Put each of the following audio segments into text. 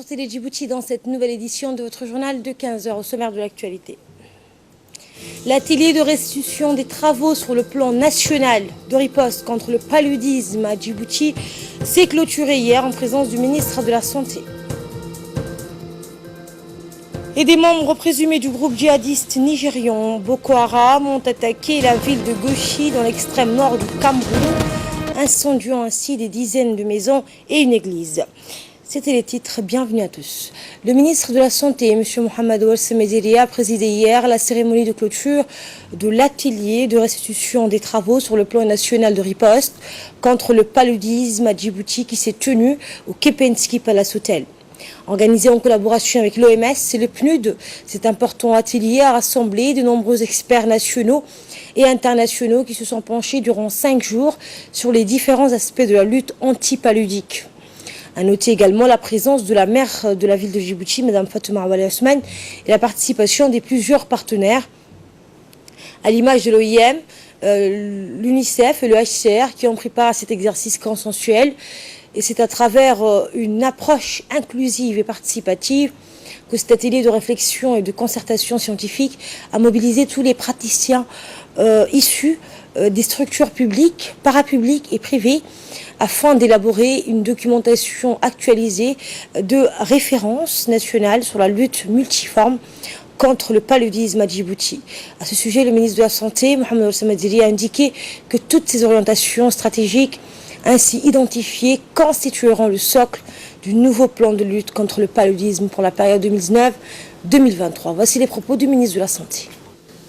sur Télé Djibouti dans cette nouvelle édition de votre journal de 15h au sommaire de l'actualité. L'atelier de restitution des travaux sur le plan national de riposte contre le paludisme à Djibouti s'est clôturé hier en présence du ministre de la Santé. Et des membres présumés du groupe djihadiste nigérian Boko Haram ont attaqué la ville de Gochi dans l'extrême nord du Cameroun, incendiant ainsi des dizaines de maisons et une église. C'était les titres, bienvenue à tous. Le ministre de la Santé, M. Mohamed Ouelsemediri, a présidé hier la cérémonie de clôture de l'atelier de restitution des travaux sur le plan national de riposte contre le paludisme à Djibouti qui s'est tenu au Kepensky Palace Hotel. Organisé en collaboration avec l'OMS et le PNUD, cet important atelier a rassemblé de nombreux experts nationaux et internationaux qui se sont penchés durant 5 jours sur les différents aspects de la lutte anti-paludique. À noter également la présence de la maire de la ville de Djibouti, Mme Fatouma Awali Ousmane, et la participation des plusieurs partenaires, à l'image de l'OIM, l'UNICEF et le HCR qui ont pris part à cet exercice consensuel. Et c'est à travers une approche inclusive et participative que cet atelier de réflexion et de concertation scientifique a mobilisé tous les praticiens issus des structures publiques, parapubliques et privées afin d'élaborer une documentation actualisée de référence nationale sur la lutte multiforme contre le paludisme à Djibouti. À ce sujet, le ministre de la Santé, Mohamed Ouelsemediri, a indiqué que toutes ces orientations stratégiques ainsi identifiées constitueront le socle du nouveau plan de lutte contre le paludisme pour la période 2019-2023. Voici les propos du ministre de la Santé.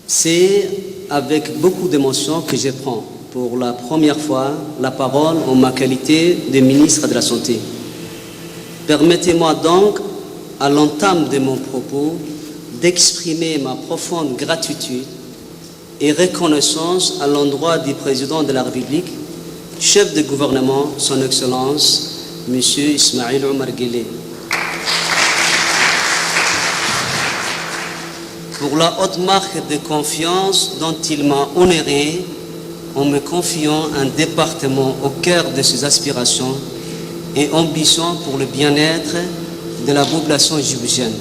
C'est avec beaucoup d'émotion que je prends pour la première fois la parole en ma qualité de ministre de la Santé. Permettez-moi donc, à l'entame de mon propos, d'exprimer ma profonde gratitude et reconnaissance à l'endroit du président de la République, chef de gouvernement, son Excellence, M. Ismaïl Omar Guelleh, pour la haute marque de confiance dont il m'a honoré en me confiant un département au cœur de ses aspirations et ambitions pour le bien-être de la population djiboutienne.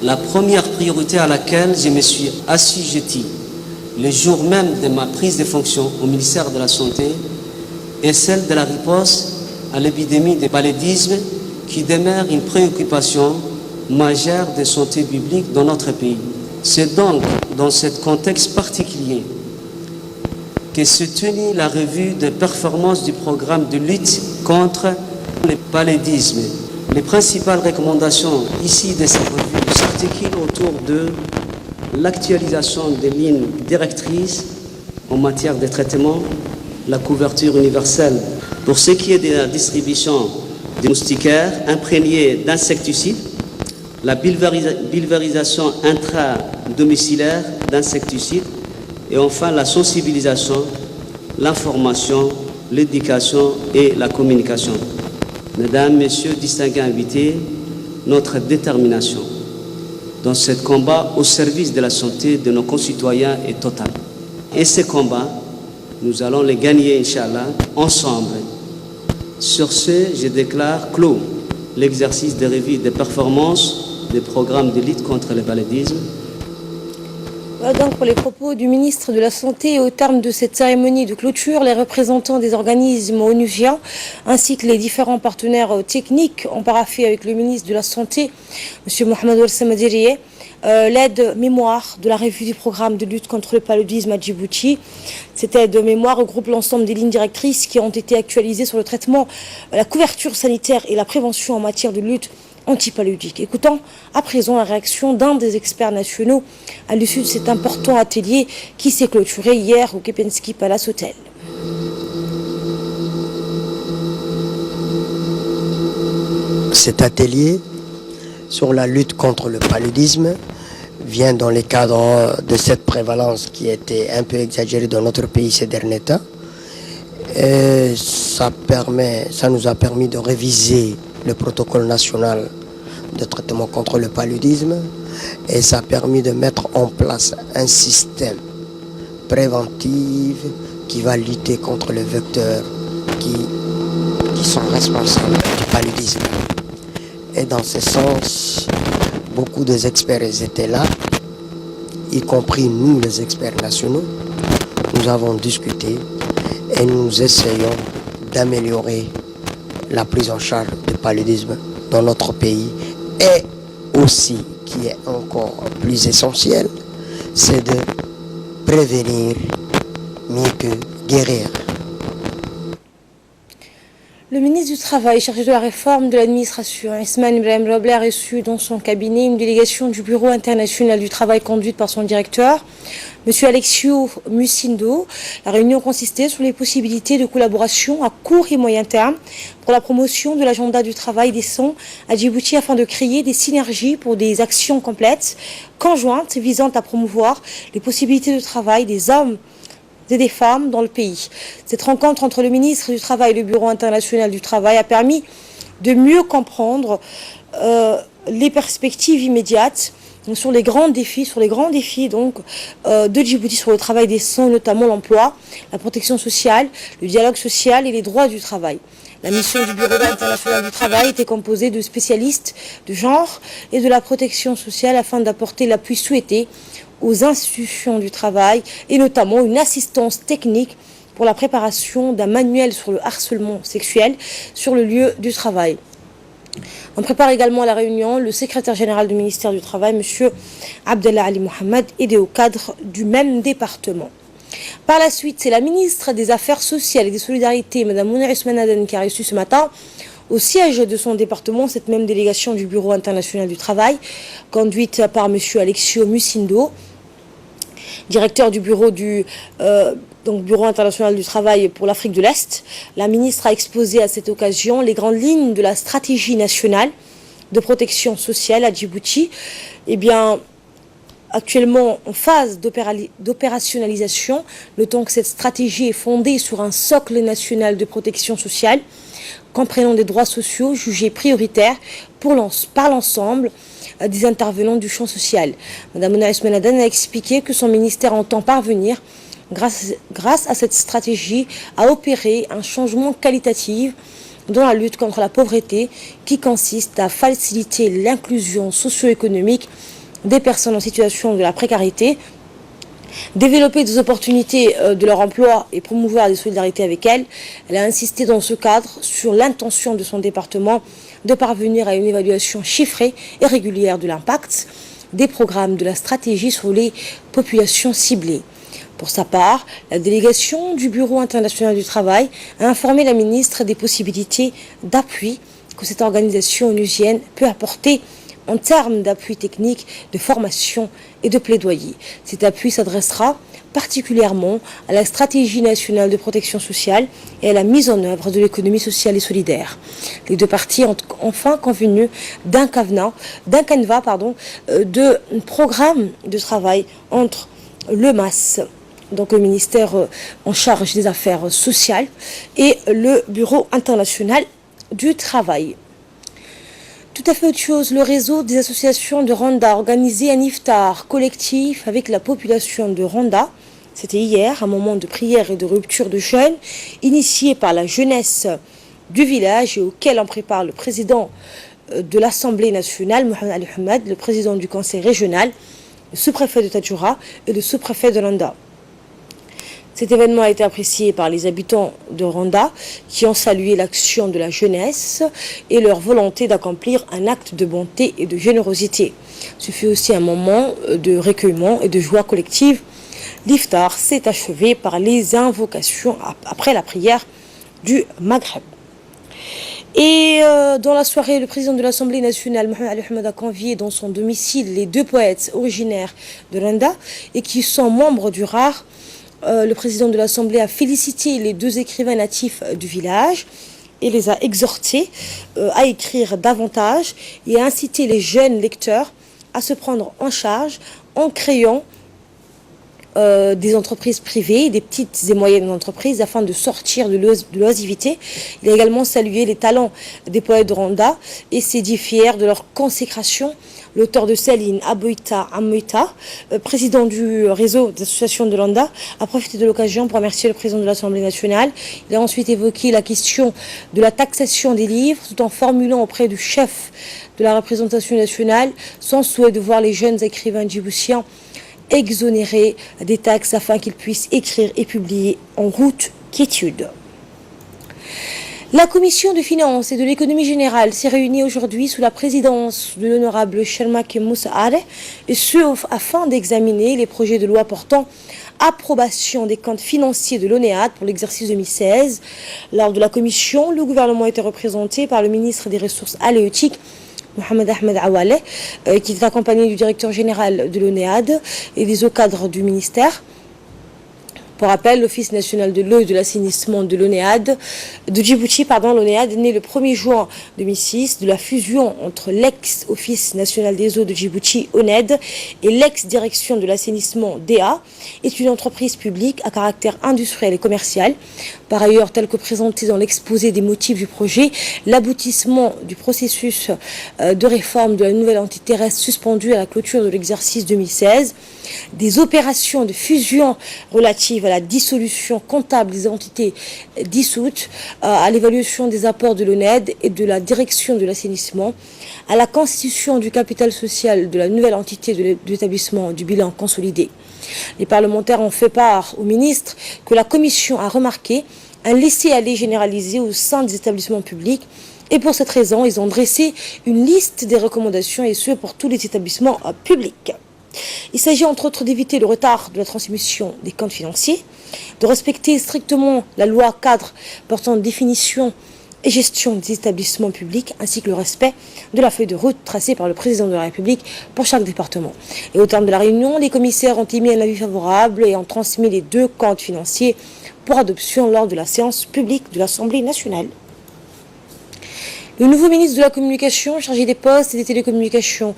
La première priorité à laquelle je me suis assujetti le jour même de ma prise de fonction au ministère de la Santé est celle de la riposte à l'épidémie de paludisme qui demeure une préoccupation majeure de santé publique dans notre pays. C'est donc dans ce contexte particulier que se tenue la revue de performance du programme de lutte contre le paludisme. Les principales recommandations ici de cette revue s'articulent autour de l'actualisation des lignes directrices en matière de traitement, la couverture universelle pour ce qui est de la distribution des moustiquaires imprégnés d'insecticides, la pulvérisation intra-domiciliaire d'insecticides et enfin la sensibilisation, l'information, l'éducation et la communication. Mesdames, Messieurs, distingués invités, notre détermination dans ce combat au service de la santé de nos concitoyens est totale. Et ce combat, nous allons le gagner, Inch'Allah, ensemble. Sur ce, je déclare clos l'exercice de revue des performances des programmes de lutte contre le paludisme. Voilà donc pour les propos du ministre de la Santé. Au terme de cette cérémonie de clôture, les représentants des organismes onusiens ainsi que les différents partenaires techniques ont paraphé avec le ministre de la Santé, M. Mohamed Ouelsemediri, l'aide mémoire de la revue du programme de lutte contre le paludisme à Djibouti. Cette aide mémoire regroupe l'ensemble des lignes directrices qui ont été actualisées sur le traitement, la couverture sanitaire et la prévention en matière de lutte antipaludique. Écoutons à présent la réaction d'un des experts nationaux à l'issue de cet important atelier qui s'est clôturé hier au Kepensky Palace Hotel. Cet atelier sur la lutte contre le paludisme vient dans le cadre de cette prévalence qui était un peu exagérée dans notre pays ces derniers temps. Et ça nous a permis de réviser le protocole national de traitement contre le paludisme et ça a permis de mettre en place un système préventif qui va lutter contre les vecteurs qui sont responsables du paludisme. Et dans ce sens, beaucoup des experts étaient là, y compris nous les experts nationaux. Nous avons discuté et nous essayons d'améliorer la prise en charge du paludisme dans notre pays. Et aussi, qui est encore plus essentiel, c'est de prévenir mieux que guérir. Le ministre du Travail, chargé de la réforme de l'administration, Ismaël Ibrahim Rabelais, a reçu dans son cabinet une délégation du Bureau international du travail conduite par son directeur, M. Alexio Musindo. La réunion consistait sur les possibilités de collaboration à court et moyen terme pour la promotion de l'agenda du travail décent à Djibouti afin de créer des synergies pour des actions complètes, conjointes, visant à promouvoir les possibilités de travail des hommes et des femmes dans le pays. Cette rencontre entre le ministre du Travail et le Bureau international du travail a permis de mieux comprendre les perspectives immédiates sur les grands défis donc de Djibouti sur le travail décent, notamment l'emploi, la protection sociale, le dialogue social et les droits du travail. La mission du Bureau international du travail était composée de spécialistes de genre et de la protection sociale afin d'apporter l'appui souhaité aux institutions du travail et notamment une assistance technique pour la préparation d'un manuel sur le harcèlement sexuel sur le lieu du travail. On prépare également à la réunion le secrétaire général du ministère du Travail, M. Abdellah Ali Mohamed, aidé au cadre du même département. Par la suite, c'est la ministre des Affaires sociales et des Solidarités, Mme Mouna Ousmane Aden, qui a reçu ce matin au siège de son département cette même délégation du Bureau international du travail, conduite par M. Alexio Musindo, directeur du bureau Bureau international du travail pour l'Afrique de l'Est. La ministre a exposé à cette occasion les grandes lignes de la stratégie nationale de protection sociale à Djibouti. Actuellement en phase d'opérationnalisation, notons que cette stratégie est fondée sur un socle national de protection sociale, comprenant des droits sociaux jugés prioritaires par l'ensemble des intervenants du champ social. Mme Mouna Ousmane Aden a expliqué que son ministère entend parvenir, grâce à cette stratégie, à opérer un changement qualitatif dans la lutte contre la pauvreté qui consiste à faciliter l'inclusion socio-économique des personnes en situation de la précarité, développer des opportunités de leur emploi et promouvoir des solidarités avec elles. Elle a insisté dans ce cadre sur l'intention de son département de parvenir à une évaluation chiffrée et régulière de l'impact des programmes de la stratégie sur les populations ciblées. Pour sa part, la délégation du Bureau international du travail a informé la ministre des possibilités d'appui que cette organisation onusienne peut apporter en termes d'appui technique, de formation et de plaidoyer. Cet appui s'adressera particulièrement à la stratégie nationale de protection sociale et à la mise en œuvre de l'économie sociale et solidaire. Les deux parties ont enfin convenu d'un canevas de programme de travail entre le MAS, donc le ministère en charge des affaires sociales, et le Bureau international du travail. Tout à fait autre chose, le réseau des associations de Rwanda a organisé un iftar collectif avec la population de Rwanda. C'était hier, un moment de prière et de rupture de jeûne, initié par la jeunesse du village et auquel on prépare le président de l'Assemblée nationale, Mohamed Ali Hamed, le président du conseil régional, le sous-préfet de Tadjoura et le sous-préfet de Rwanda. Cet événement a été apprécié par les habitants de Rwanda qui ont salué l'action de la jeunesse et leur volonté d'accomplir un acte de bonté et de générosité. Ce fut aussi un moment de recueillement et de joie collective. L'iftar s'est achevé par les invocations après la prière du Maghreb. Et dans la soirée, le président de l'Assemblée nationale, Mohamed Ali Hamed, a convié dans son domicile les deux poètes originaires de Rwanda et qui sont membres du RAR. Le président de l'Assemblée a félicité les deux écrivains natifs du village et les a exhortés à écrire davantage et à inciter les jeunes lecteurs à se prendre en charge en créant des entreprises privées, des petites et moyennes entreprises, afin de sortir de l'oisivité. Il a également salué les talents des poètes de Rwanda et s'est dit fier de leur consécration. L'auteur de Céline Aboita Amoita, président du réseau d'associations de Luanda, a profité de l'occasion pour remercier le président de l'Assemblée nationale. Il a ensuite évoqué la question de la taxation des livres, tout en formulant auprès du chef de la représentation nationale son souhait de voir les jeunes écrivains djiboutiens exonérés des taxes afin qu'ils puissent écrire et publier en route quiétude. La commission de finances et de l'économie générale s'est réunie aujourd'hui sous la présidence de l'honorable Shermak Moussa Are, et ce afin d'examiner les projets de loi portant approbation des comptes financiers de l'ONEAD pour l'exercice 2016. Lors de la commission, le gouvernement était représenté par le ministre des Ressources halieutiques, Mohamed Ahmed Awale, qui est accompagné du directeur général de l'ONEAD et des hauts cadres du ministère. Pour rappel, l'Office national de l'eau et de l'assainissement de l'ONEAD, de Djibouti, l'ONEAD est né le 1er juin 2006 de la fusion entre l'ex-Office national des eaux de Djibouti, ONED, et l'ex-direction de l'assainissement, DA, est une entreprise publique à caractère industriel et commercial. Par ailleurs, tel que présenté dans l'exposé des motifs du projet, l'aboutissement du processus de réforme de la nouvelle entité reste suspendu à la clôture de l'exercice 2016. Des opérations de fusion relatives à la dissolution comptable des entités dissoutes, à l'évaluation des apports de l'ONED et de la direction de l'assainissement, à la constitution du capital social de la nouvelle entité de l'établissement du bilan consolidé. Les parlementaires ont fait part au ministre que la commission a remarqué un laisser-aller généralisé au sein des établissements publics, et pour cette raison, ils ont dressé une liste des recommandations, et ce pour tous les établissements publics. Il s'agit entre autres d'éviter le retard de la transmission des comptes financiers, de respecter strictement la loi cadre portant définition et gestion des établissements publics, ainsi que le respect de la feuille de route tracée par le président de la République pour chaque département. Et au terme de la réunion, les commissaires ont émis un avis favorable et ont transmis les 2 comptes financiers pour adoption lors de la séance publique de l'Assemblée nationale. Le nouveau ministre de la Communication, chargé des postes et des télécommunications,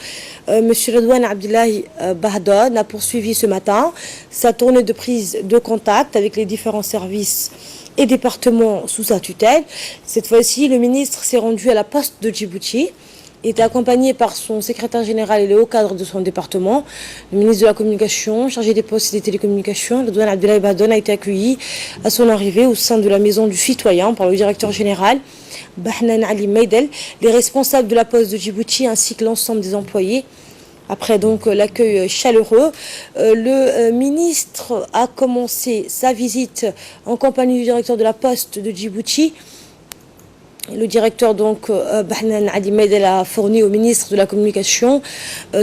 M. Redouane Abdullahi Bahdad, a poursuivi ce matin sa tournée de prise de contact avec les différents services et départements sous sa tutelle. Cette fois-ci, le ministre s'est rendu à la poste de Djibouti. Il était accompagné par son secrétaire général et les hauts cadres de son département. Le ministre de la Communication, chargé des postes et des télécommunications, Redouane Abdullahi Bahdad, a été accueilli à son arrivée au sein de la maison du citoyen par le directeur général Bahnan Ali Meidel, les responsables de la poste de Djibouti ainsi que l'ensemble des employés. Après donc l'accueil chaleureux, le ministre a commencé sa visite en compagnie du directeur de la poste de Djibouti. Le directeur donc Bahnan Ali Meidel a fourni au ministre de la Communication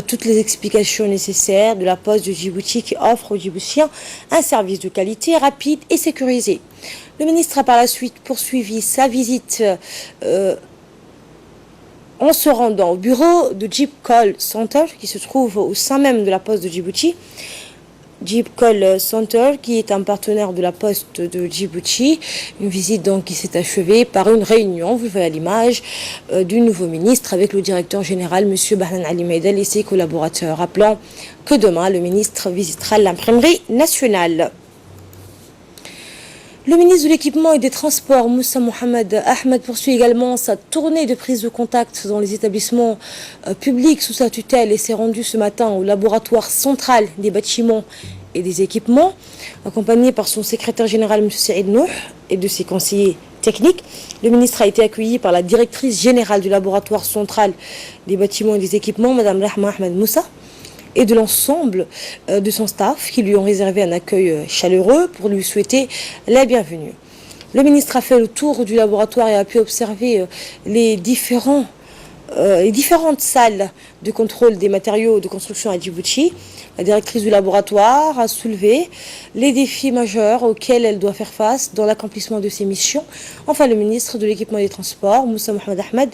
toutes les explications nécessaires de la poste de Djibouti qui offre aux Djiboutiens un service de qualité rapide et sécurisé. Le ministre a par la suite poursuivi sa visite en se rendant au bureau de Jeep Call Center qui se trouve au sein même de la poste de Djibouti. Jeep Call Center qui est un partenaire de la poste de Djibouti. Une visite donc qui s'est achevée par une réunion, vous voyez à l'image, du nouveau ministre avec le directeur général M. Bahnan Ali Meidel et ses collaborateurs. Rappelant que demain le ministre visitera l'imprimerie nationale. Le ministre de l'Équipement et des Transports, Moussa Mohamed Ahmed, poursuit également sa tournée de prise de contact dans les établissements publics sous sa tutelle et s'est rendu ce matin au laboratoire central des bâtiments et des équipements, accompagné par son secrétaire général, M. Saïd Nouh, et de ses conseillers techniques. Le ministre a été accueilli par la directrice générale du laboratoire central des bâtiments et des équipements, Mme Rahma Ahmed Moussa, et de l'ensemble de son staff qui lui ont réservé un accueil chaleureux pour lui souhaiter la bienvenue. Le ministre a fait le tour du laboratoire et a pu observer les différentes salles de contrôle des matériaux de construction à Djibouti. La directrice du laboratoire a soulevé les défis majeurs auxquels elle doit faire face dans l'accomplissement de ses missions. Enfin, le ministre de l'Équipement et des Transports, Moussa Mohamed Ahmed,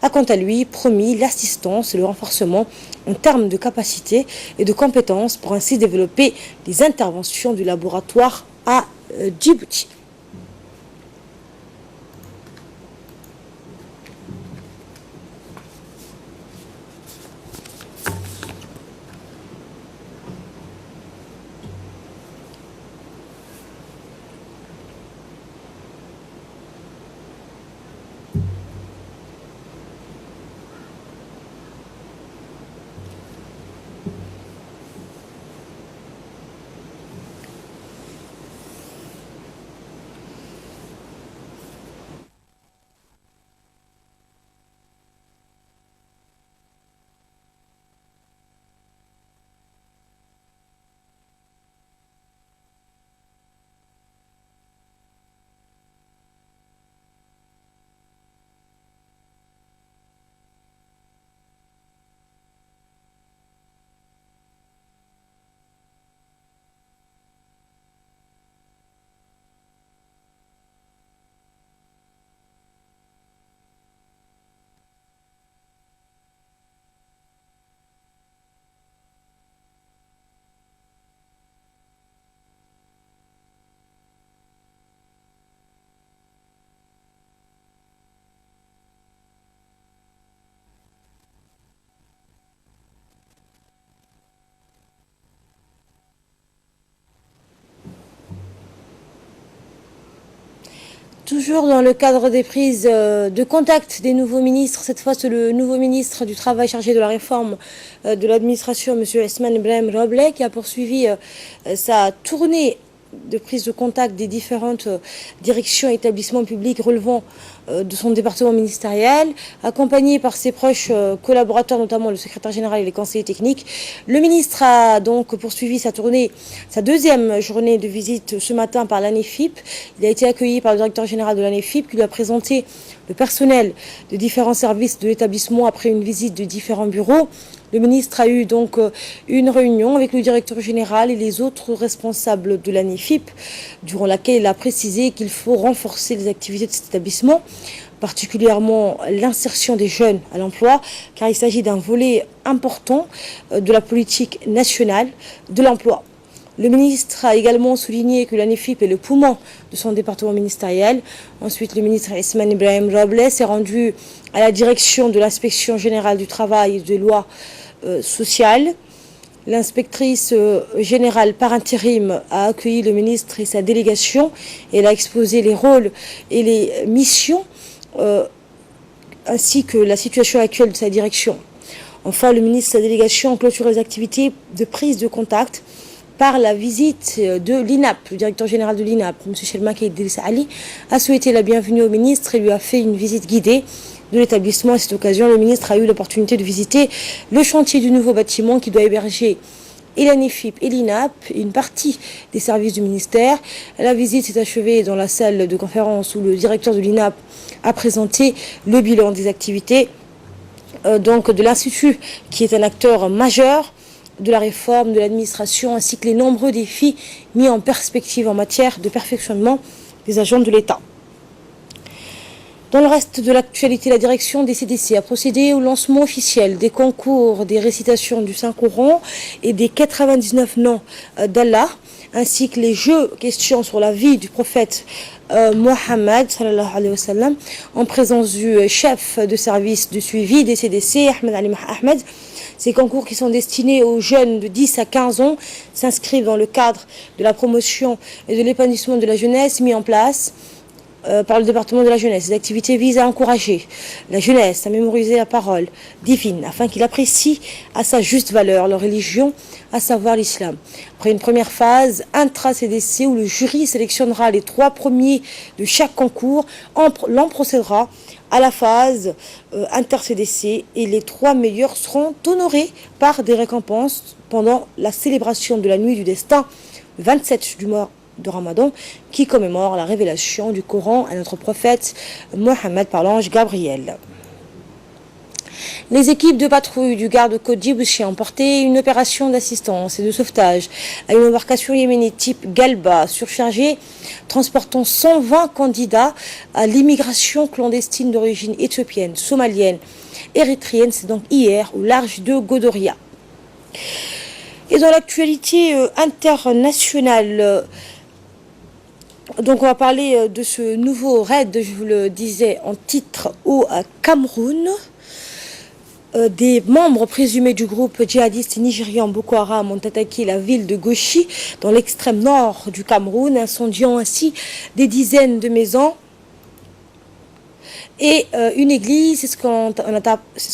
a quant à lui promis l'assistance et le renforcement en termes de capacité et de compétences pour ainsi développer les interventions du laboratoire à Djibouti. Toujours dans le cadre des prises de contact des nouveaux ministres, cette fois c'est le nouveau ministre du Travail chargé de la réforme de l'administration, M. Ousmane Ibrahim Robleh, qui a poursuivi sa tournée de prise de contact des différentes directions et établissements publics relevant de son département ministériel, accompagné par ses proches collaborateurs, notamment le secrétaire général et les conseillers techniques. Le ministre a donc poursuivi sa tournée, sa deuxième journée de visite ce matin par l'ANEFIP. Il a été accueilli par le directeur général de l'ANEFIP qui lui a présenté le personnel de différents services de l'établissement après une visite de différents bureaux. Le ministre a eu donc une réunion avec le directeur général et les autres responsables de l'ANEFIP, durant laquelle il a précisé qu'il faut renforcer les activités de cet établissement, particulièrement l'insertion des jeunes à l'emploi, car il s'agit d'un volet important de la politique nationale de l'emploi. Le ministre a également souligné que l'ANEFIP est le poumon de son département ministériel. Ensuite, le ministre Ousmane Ibrahim Robleh s'est rendu à la direction de l'inspection générale du travail et des lois sociales. L'inspectrice générale par intérim a accueilli le ministre et sa délégation. Elle a exposé les rôles et les missions ainsi que la situation actuelle de sa direction. Enfin, le ministre et sa délégation ont clôturé les activités de prise de contact par la visite de l'INAP. Le directeur général de l'INAP, M. Chelmaki Idriss Ali, a souhaité la bienvenue au ministre et lui a fait une visite guidée de l'établissement. À cette occasion, le ministre a eu l'opportunité de visiter le chantier du nouveau bâtiment qui doit héberger et l'ANEFIP et l'INAP, une partie des services du ministère. La visite s'est achevée dans la salle de conférence où le directeur de l'INAP a présenté le bilan des activités donc de l'Institut, qui est un acteur majeur de la réforme de l'administration, ainsi que les nombreux défis mis en perspective en matière de perfectionnement des agents de l'État. Dans le reste de l'actualité, la direction des CDC a procédé au lancement officiel des concours des récitations du Saint-Coran et des 99 noms d'Allah, ainsi que les jeux questions sur la vie du prophète Mohammed sallallahu alayhi wa sallam, en présence du chef de service de suivi des CDC, Ahmed Ali Ahmed. Ces concours qui sont destinés aux jeunes de 10 à 15 ans s'inscrivent dans le cadre de la promotion et de l'épanouissement de la jeunesse mis en place par le département de la jeunesse. Ces activités visent à encourager la jeunesse à mémoriser la parole divine afin qu'il apprécie à sa juste valeur leur religion, à savoir l'islam. Après une première phase intra-CDC où le jury sélectionnera les 3 premiers de chaque concours, l'on procédera à la phase inter-CDC et les 3 meilleurs seront honorés par des récompenses pendant la célébration de la nuit du destin, le 27 du mois de Ramadan, qui commémore la révélation du Coran à notre prophète Mohammed par l'ange Gabriel. Les équipes de patrouille du garde-côte djiboutien ont porté une opération d'assistance et de sauvetage à une embarcation yéménite type Galba surchargée, transportant 120 candidats à l'immigration clandestine d'origine éthiopienne, somalienne, érythréenne. C'est donc hier au large de Godoria. Et dans l'actualité internationale, donc on va parler de ce nouveau raid, je vous le disais en titre, au Cameroun. Des membres présumés du groupe djihadiste nigérian Boko Haram ont attaqué la ville de Gochi, dans l'extrême nord du Cameroun, incendiant ainsi des dizaines de maisons et une église. C'est ce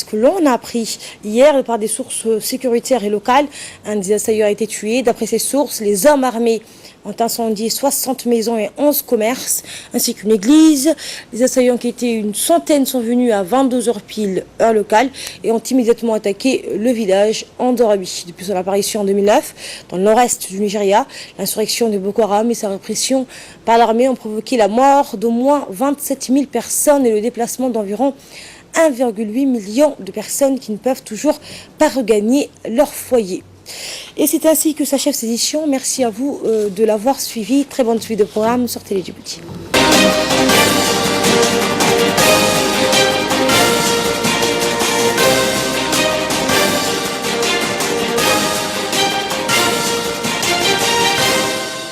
que l'on a appris hier par des sources sécuritaires et locales. Un des assaillants a été tué. D'après ces sources, les hommes armés ont incendié 60 maisons et 11 commerces, ainsi qu'une église. Les assaillants, qui étaient une centaine, sont venus à 22h pile, heure locale, et ont immédiatement attaqué le village Andorami. Depuis son apparition en 2009, dans le nord-est du Nigeria, l'insurrection de Boko Haram et sa répression par l'armée ont provoqué la mort d'au moins 27 000 personnes et le déplacement d'environ 1,8 million de personnes qui ne peuvent toujours pas regagner leur foyer. Et c'est ainsi que s'achève cette édition. Merci à vous de l'avoir suivi. Très bonne suite de programme sur Télé Djibouti.